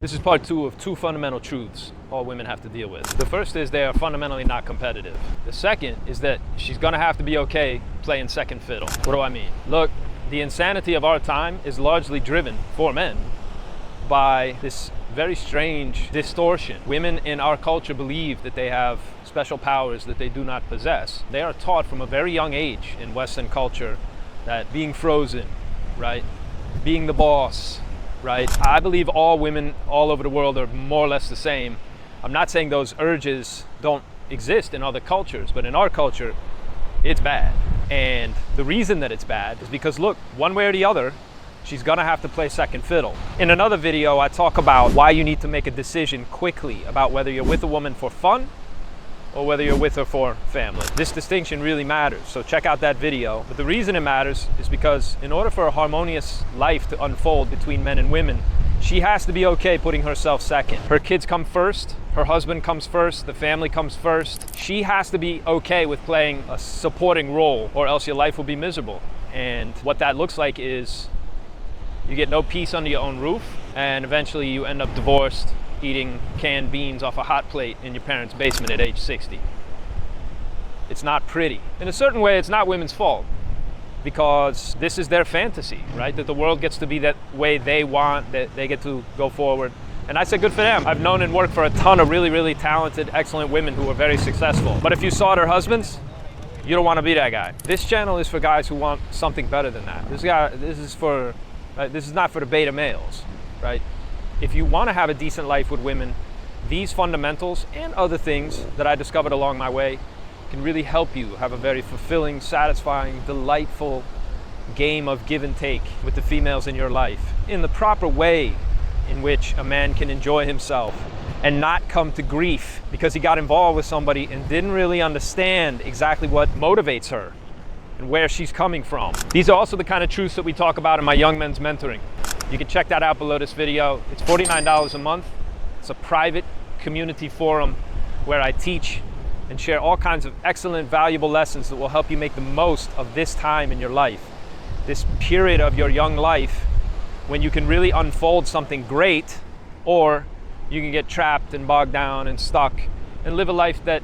This is part two of two fundamental truths all women have to deal with. The first is they are fundamentally not competitive. The second is that she's gonna have to be okay playing second fiddle. What do I mean? Look, the insanity of our time is largely driven, for men, by this very strange distortion. Women in our culture believe that they have special powers that they do not possess. They are taught from a very young age in Western culture that being frozen, right? Being the boss, right? I believe all women all over the world are more or less the same. I'm not saying those urges don't exist in other cultures, but in our culture, it's bad. And the reason that it's bad is because, look, one way or the other, she's gonna have to play second fiddle. In another video, I talk about why you need to make a decision quickly about whether you're with a woman for fun or whether you're with her for family. This distinction really matters, so check out that video. But the reason it matters is because in order for a harmonious life to unfold between men and women, she has to be okay putting herself second. Her kids come first, her husband comes first, the family comes first. She has to be okay with playing a supporting role, or else your life will be miserable. And what that looks like is you get no peace under your own roof, and eventually you end up divorced, eating canned beans off a hot plate in your parents' basement at age 60. It's not pretty. In a certain way, it's not women's fault, because this is their fantasy, right? That the world gets to be that way they want, that they get to go forward. And I say good for them. I've known and worked for a ton of really, really talented, excellent women who are very successful. But if you saw their husbands, you don't want to be that guy. This channel is for guys who want something better than that. This is not for the beta males, right? If you want to have a decent life with women, these fundamentals and other things that I discovered along my way can really help you have a very fulfilling, satisfying, delightful game of give and take with the females in your life, in the proper way in which a man can enjoy himself and not come to grief because he got involved with somebody and didn't really understand exactly what motivates her and where she's coming from. These are also the kind of truths that we talk about in my Young Men's Mentoring. You can check that out below this video. It's $49 a month. It's a private community forum where I teach and share all kinds of excellent, valuable lessons that will help you make the most of this time in your life, this period of your young life when you can really unfold something great, or you can get trapped and bogged down and stuck and live a life that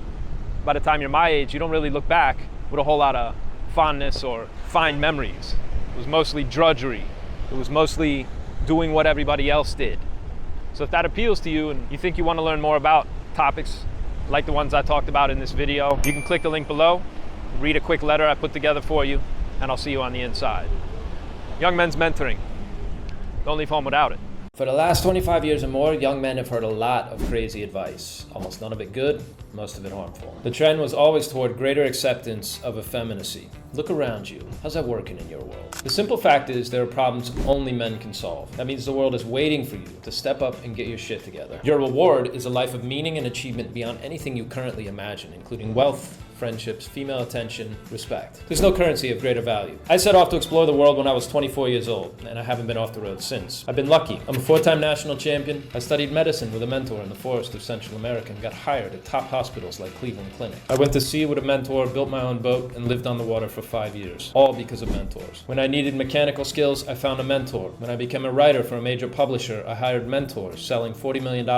by the time you're my age, you don't really look back with a whole lot of fondness or fine memories. It was mostly drudgery. It was mostly doing what everybody else did. So if that appeals to you and you think you want to learn more about topics like the ones I talked about in this video, you can click the link below, read a quick letter I put together for you, and I'll see you on the inside. Young Men's Mentoring. Don't leave home without it. For the last 25 years or more, young men have heard a lot of crazy advice. Almost none of it good, most of it harmful. The trend was always toward greater acceptance of effeminacy. Look around you. How's that working in your world? The simple fact is there are problems only men can solve. That means the world is waiting for you to step up and get your shit together. Your reward is a life of meaning and achievement beyond anything you currently imagine, including wealth, friendships, female attention, respect. There's no currency of greater value. I set off to explore the world when I was 24 years old, and I haven't been off the road since. I've been lucky. I'm a 4-time national champion. I studied medicine with a mentor in the forest of Central America and got hired at top hospitals like Cleveland Clinic. I went to sea with a mentor, built my own boat, and lived on the water for 5 years, all because of mentors. When I needed mechanical skills, I found a mentor. When I became a writer for a major publisher, I hired mentors, selling $40 million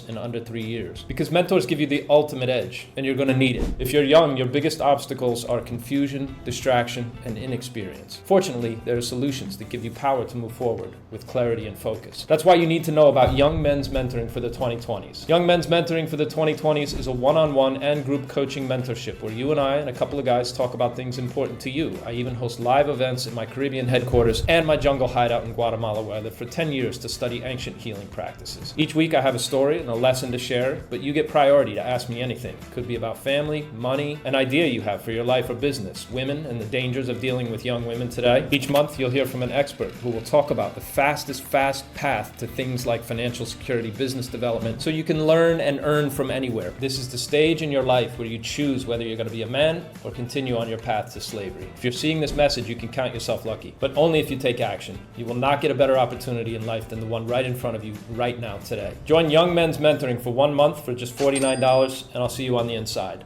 in under 3 years. Because mentors give you the ultimate edge, and you're gonna need it. If you're young, your biggest obstacles are confusion, distraction, and inexperience. Fortunately, there are solutions that give you power to move forward with clarity and focus. That's why you need to know about Young Men's Mentoring for the 2020s. Young Men's Mentoring for the 2020s is a one-on-one and group coaching mentorship where you and I and a couple of guys talk about things important to you. I even host live events at my Caribbean headquarters and my jungle hideout in Guatemala, where I lived for 10 years to study ancient healing practices. Each week I have a story and a lesson to share, but you get priority to ask me anything. It could be about family, money, an idea you have for your life or business, women and the dangers of dealing with young women today. Each month you'll hear from an expert who will talk about the fast path to things like financial security, business development, so you can learn and earn from anywhere. This is the stage in your life where you choose whether you're going to be a man or continue on your path to slavery. If you're seeing this message, you can count yourself lucky, but only if you take action. You will not get a better opportunity in life than the one right in front of you right now today. Join Young Men's Mentoring for 1 month for just $49, and I'll see you on the inside.